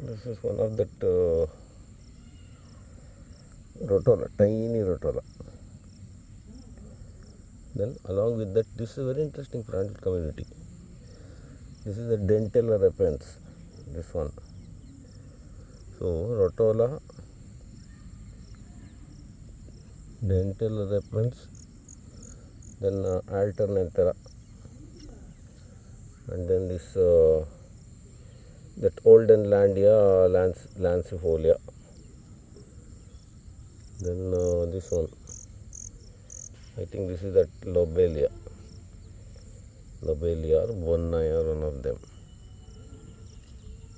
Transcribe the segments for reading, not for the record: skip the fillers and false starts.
This is one of that Rotala, tiny Rotala. Then along with that, this is a very interesting plant community. This is the Dentella repens, this one. So Rotala, Dentella repens, then Alternanthera, and then this that Oldenlandia lancifolia. Then this one, I think this is that Lobelia or Bonnai or one of them.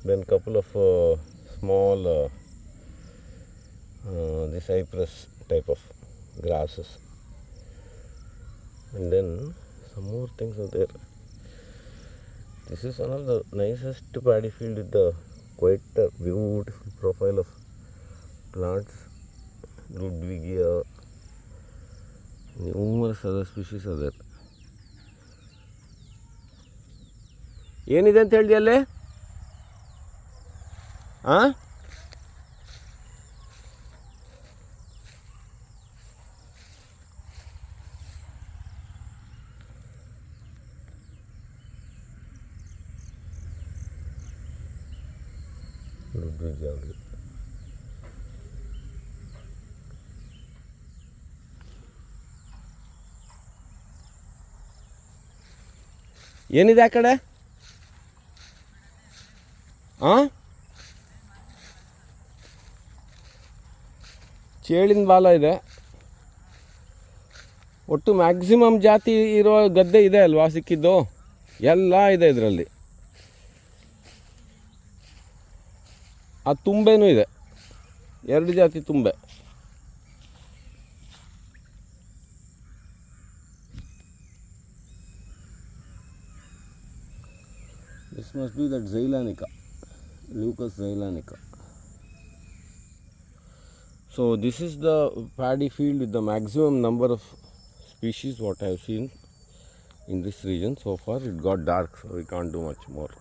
Then couple of small the cypress type of grasses, and then some more things are there. This is one of the nicest paddy field with the quite beautiful profile of plants. Ludwigia, numerous other species are there. ಏನಿದೆ ಅಂತ ಹೇಳಿದೆ ಅಲ್ಲಿ? Ludwigia. ಏನಿದೆ ಆ ಕಡೆ? ಚೇಳಿನ ಬಾಲ ಇದೆ. ಒಟ್ಟು ಮ್ಯಾಕ್ಸಿಮಮ್ ಜಾತಿ ಇರೋ ಗದ್ದೆ ಇದೆ ಅಲ್ವಾ ಸಿಕ್ಕಿದ್ದು? ಎಲ್ಲ ಇದೆ ಇದರಲ್ಲಿ. ಆ ತುಂಬೆನೂ ಇದೆ, 2 ಜಾತಿ ತುಂಬೆ. This must be that Zeylanica, Leucas zeylanica. So this is the paddy field with the maximum number of species what I have seen in this region. So far it got dark, so we can't do much more.